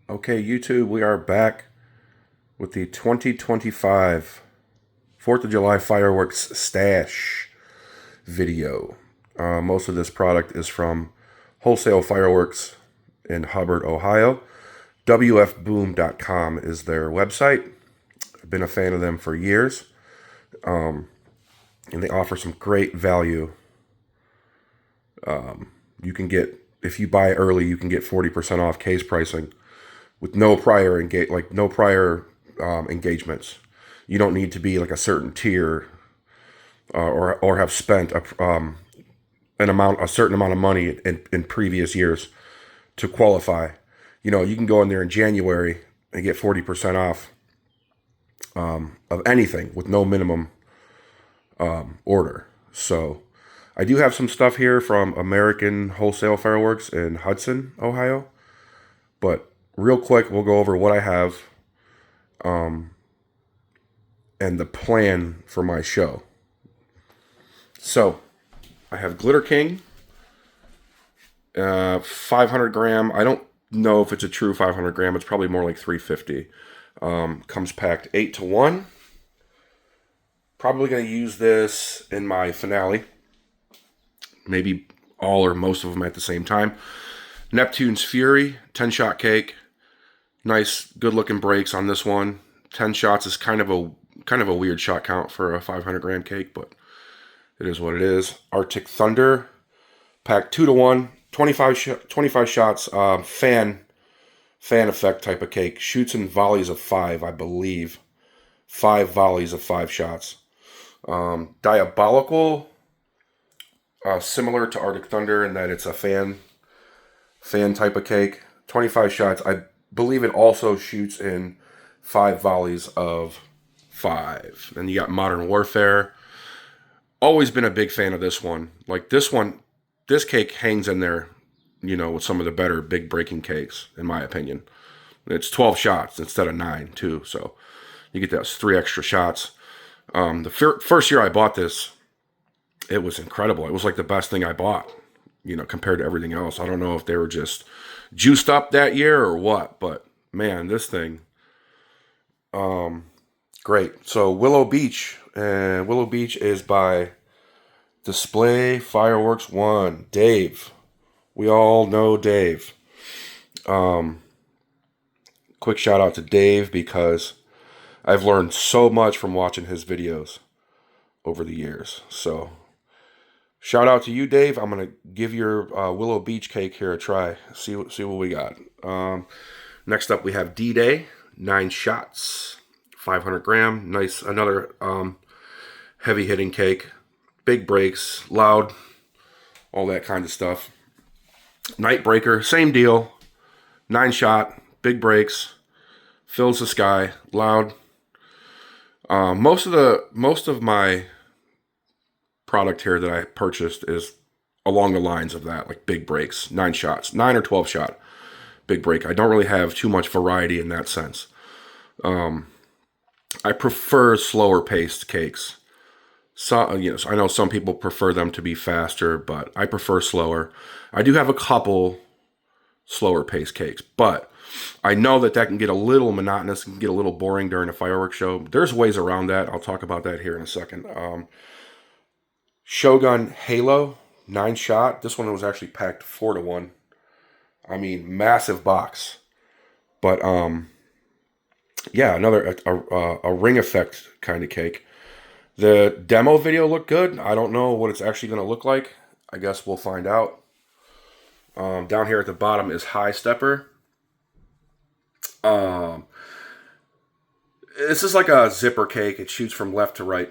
Okay, YouTube, we are back with the 2025 4th of July fireworks stash video. Most of this product is from Wholesale Fireworks in Hubbard, Ohio. WFboom.com is their website. I've been a fan of them for years. And they offer some great value. You can get, if you buy early, you can get 40% off case pricing with no prior engagements. You don't need to be like a certain tier or have spent a certain amount of money in previous years to qualify. You know, you can go in there in January and get 40% off of anything with no minimum order. So I do have some stuff here from American Wholesale Fireworks in Hudson, Ohio. But real quick, we'll go over what I have and the plan for my show. So I have Glitter King, 500 gram. I don't know if it's a true 500 gram. It's probably more like 350. Comes packed 8 to 1. Probably going to use this in my finale. Maybe all or most of them at the same time. Neptune's Fury, 10-shot cake. Nice, good-looking breaks on this one. 10 shots is kind of a weird shot count for a 500 gram cake, but it is what it is. Arctic Thunder, packed 2 to 1. 25 shots. Fan effect type of cake. Shoots in volleys of 5, I believe. 5 volleys of 5 shots. Diabolical, similar to Arctic Thunder in that it's a fan type of cake. 25 shots. I believe it also shoots in 5 volleys of 5. And you got Modern Warfare. Always been a big fan of this one. Like this one, this cake hangs in there, you know, with some of the better big breaking cakes, in my opinion. It's 12 shots instead of 9, too. So you get those 3 extra shots. The first year I bought this, it was incredible. It was like the best thing I bought, you know, compared to everything else. I don't know if they were just juiced up that year or what, but man, this thing, great. So Willow Beach, and Willow Beach is by Display Fireworks 1, Dave. We all know Dave. Quick shout out to Dave because I've learned so much from watching his videos over the years. So shout out to you, Dave. I'm going to give your Willow Beach cake here a try. See what we got. Next up, we have D-Day. 9 shots. 500 gram. Nice. Another heavy-hitting cake. Big breaks. Loud. All that kind of stuff. Nightbreaker. Same deal. 9 shot. Big breaks. Fills the sky. Loud. Most of my product here that I purchased is along the lines of that, like big breaks, 9 shots, 9 or 12 shot big break. I don't really have too much variety in that sense. I prefer slower paced cakes. So, you know, I know some people prefer them to be faster, but I prefer slower. I do have a couple slower paced cakes, but I know that can get a little monotonous and get a little boring during a fireworks show. There's ways around that. I'll talk about that here in a second. Shogun Halo, 9 shot. This one was actually packed 4 to 1. I mean, massive box. But yeah, another a ring effect kind of cake. The demo video looked good. I don't know what it's actually going to look like. I guess we'll find out. Down here at the bottom is High Stepper. This is like a zipper cake. It shoots from left to right.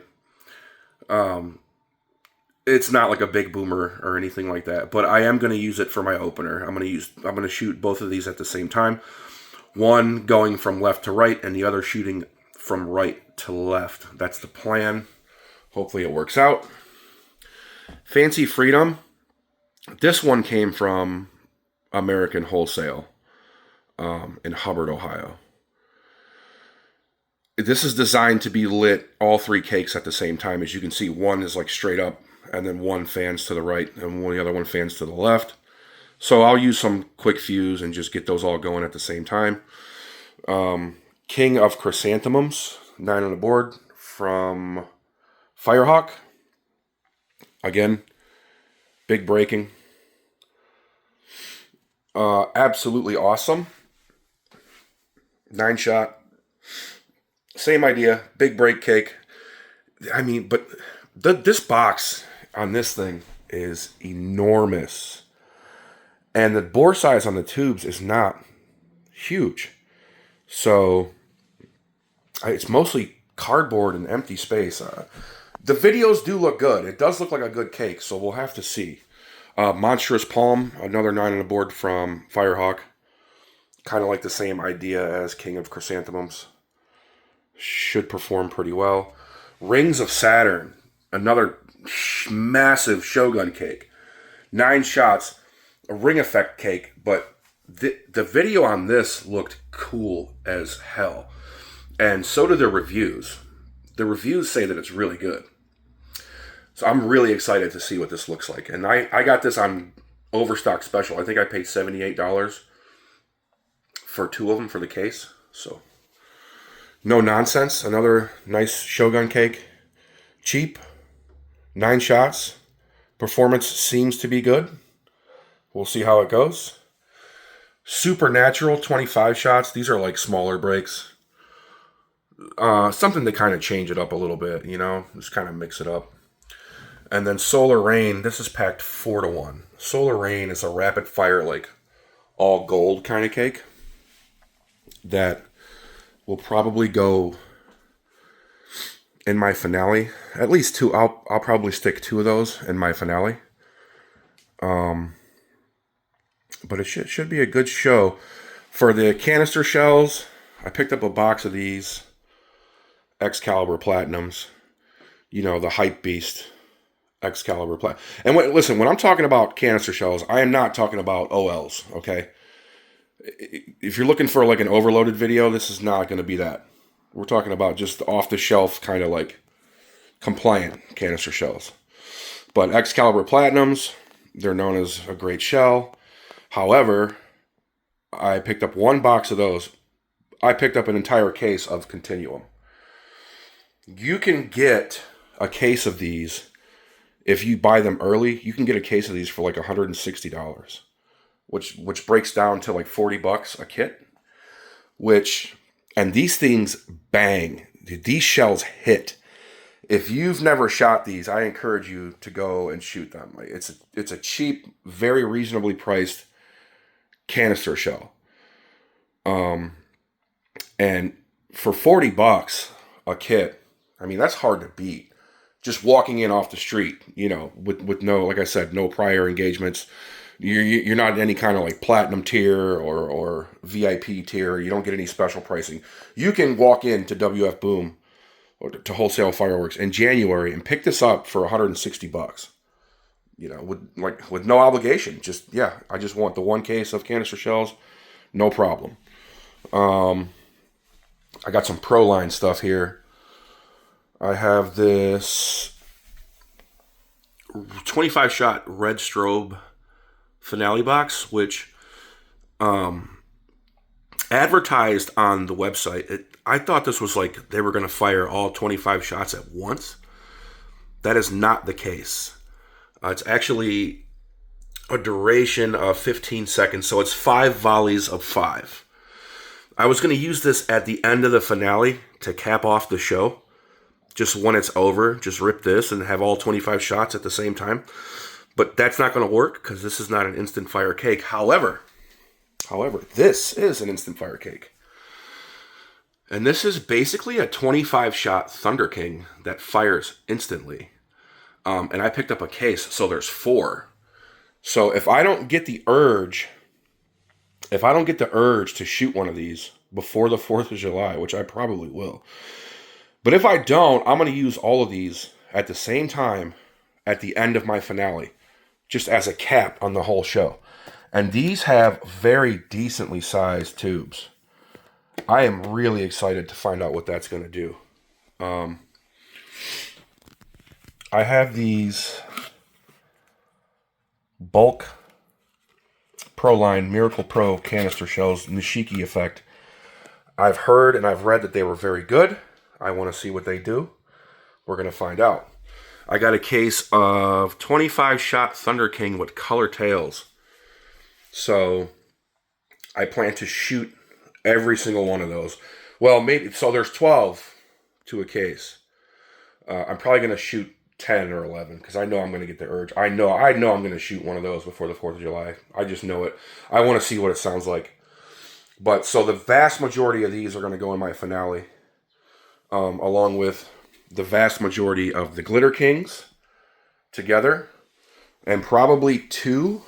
It's not like a big boomer or anything like that, but I am going to use it for my opener. I'm going to shoot both of these at the same time. One going from left to right and the other shooting from right to left. That's the plan. Hopefully it works out. Fancy Freedom. This one came from American Wholesale in Hubbard, Ohio. This is designed to be lit all 3 cakes at the same time. As you can see, one is like straight up, and then one fans to the right, and the other one fans to the left. So I'll use some quick fuse and just get those all going at the same time. King of Chrysanthemums, 9 on the board from Firehawk. Again, big breaking. Absolutely awesome. 9 shot. Same idea. Big break cake. I mean, but this box on this thing is enormous. And the bore size on the tubes is not huge. So it's mostly cardboard and empty space. The videos do look good. It does look like a good cake, so we'll have to see. Monstrous Palm, another 9 on the board from Firehawk. Kind of like the same idea as King of Chrysanthemums. Should perform pretty well. Rings of Saturn, another massive Shogun cake. 9 shots, a ring effect cake, but the video on this looked cool as hell. And so do the reviews. The reviews say that it's really good. So I'm really excited to see what this looks like. And I got this on Overstock Special. I think I paid $78 for 2 of them for the case. So no nonsense. Another nice Shogun cake. Cheap. 9 shots. Performance seems to be good. We'll see how it goes. Supernatural, 25 shots. These are like smaller breaks. Something to kind of change it up a little bit, you know, just kind of mix it up. And then Solar Rain, this is packed 4-1. Solar Rain is a rapid fire, like all gold kind of cake that will probably go in my finale. At least 2. I'll probably stick 2 of those in my finale. But it should be a good show. For the canister shells, I picked up a box of these Excalibur Platinums. You know, the hype beast Excalibur Platinum. And listen, when I'm talking about canister shells, I am not talking about OLs, okay? If you're looking for like an overloaded video, this is not going to be that. We're talking about just off-the-shelf kind of like compliant canister shells. But Excalibur Platinums, they're known as a great shell. However, I picked up 1 box of those. I picked up an entire case of Continuum. You can get a case of these, if you buy them early, you can get a case of these for like $160, which breaks down to like $40 a kit. And these things bang. These shells hit. If you've never shot these, I encourage you to go and shoot them. Like it's a cheap, very reasonably priced canister shell. And for $40 a kit, I mean, that's hard to beat. Just walking in off the street, you know, with no, like I said, no prior engagements. You're not in any kind of like platinum tier or VIP tier. You don't get any special pricing. You can walk into WF Boom or to Wholesale Fireworks in January and pick this up for $160. You know, with no obligation. Just, yeah, I just want the 1 case of canister shells. No problem. I got some Pro Line stuff here. I have this 25 shot red strobe finale box, which advertised on the website. I thought this was like they were going to fire all 25 shots at once. That is not the case. It's actually a duration of 15 seconds, so it's 5 volleys of 5. I was going to use this at the end of the finale to cap off the show. Just when it's over, just rip this and have all 25 shots at the same time. But that's not going to work because this is not an instant fire cake. However, this is an instant fire cake. And this is basically a 25 shot Thunder King that fires instantly. And I picked up a case, so there's 4. So if I don't get the urge to shoot one of these before the 4th of July, which I probably will. But if I don't, I'm going to use all of these at the same time at the end of my finale, just as a cap on the whole show. And these have very decently sized tubes. I am really excited to find out what that's going to do. I have these bulk Pro Line Miracle Pro canister shells, Nishiki effect. I've heard and I've read that they were very good. I want to see what they do. We're going to find out. I got a case of 25 shot Thunder King with color tails. So I plan to shoot every single one of those. Well, maybe, so there's 12 to a case. I'm probably going to shoot 10 or 11 because I know I'm going to get the urge. I know I'm going to shoot one of those before the 4th of July. I just know it. I want to see what it sounds like. But so the vast majority of these are going to go in my finale, along with the vast majority of the Glitter Kings together, and probably 2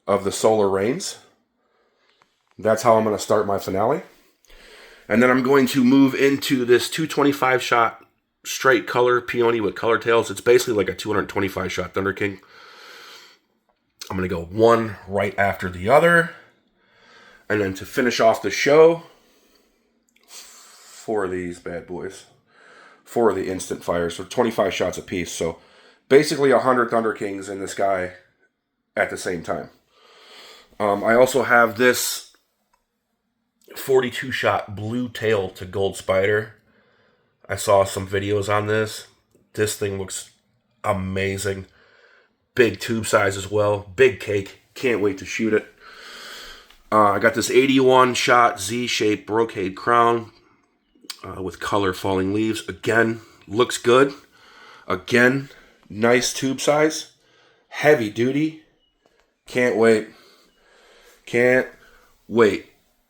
of the Solar Rains. That's how I'm going to start my finale. And then I'm going to move into this 225 shot straight color peony with color tails. It's basically like a 225 shot Thunder King. I'm going to go one right after the other. And then to finish off the show, 4 of these bad boys. 4 of the instant fires, so 25 shots a piece. So basically 100 Thunder Kings in this guy at the same time. I also have this 42 shot blue tail to gold spider. I saw some videos on this. This thing looks amazing. Big tube size as well. Big cake. Can't wait to shoot it. I got this 81 shot Z-shaped brocade crown with color falling leaves. Again, looks good. Again, nice tube size. Heavy duty. Can't wait. Can't wait.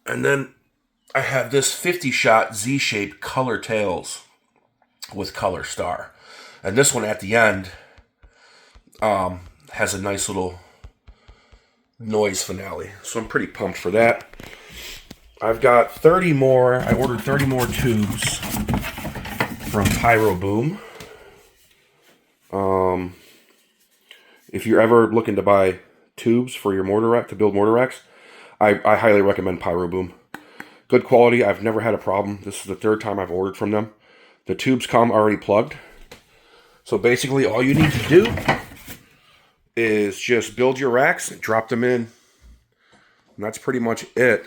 And then I have this 50 shot Z-shaped color tails with color star. And this one at the end has a nice little noise finale. So I'm pretty pumped for that. I've got 30 more. I ordered 30 more tubes from Pyro Boom. If you're ever looking to buy tubes for your mortar rack, to build mortar racks, I highly recommend Pyro Boom. Good quality. I've never had a problem. This is the 3rd time I've ordered from them. The tubes come already plugged. So basically all you need to do is just build your racks, drop them in, and that's pretty much it.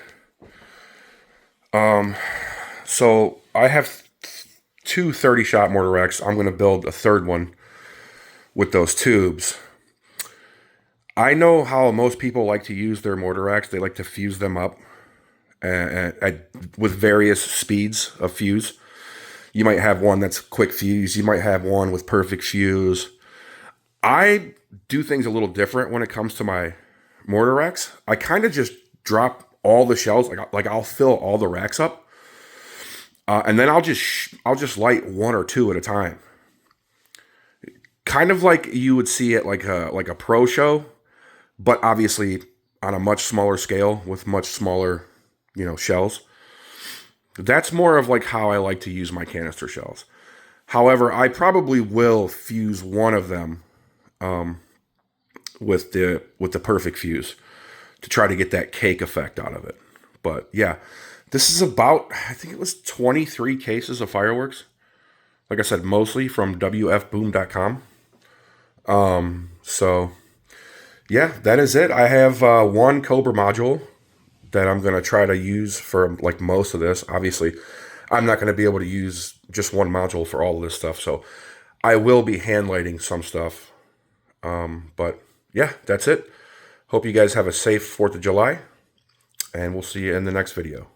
So I have 2 30-shot mortar racks. I'm going to build a 3rd one with those tubes. I know how most people like to use their mortar racks. They like to fuse them up with various speeds of fuse. You might have one that's quick fuse. You might have one with perfect fuse. I do things a little different when it comes to my mortar racks. I kind of just drop all the shells. Like I'll fill all the racks up, and then I'll just light 1 or 2 at a time. Kind of like you would see it like a pro show, but obviously on a much smaller scale with much smaller, shells. That's more of like how I like to use my canister shells. However, I probably will fuse one of them with the perfect fuse to try to get that cake effect out of it. But yeah, this is about, I think it was 23 cases of fireworks. Like I said, mostly from wfboom.com. So yeah, that is it. I have 1 Cobra module that I'm going to try to use for like most of this. Obviously, I'm not going to be able to use just 1 module for all of this stuff. So I will be hand lighting some stuff. But yeah, that's it. Hope you guys have a safe 4th of July, and we'll see you in the next video.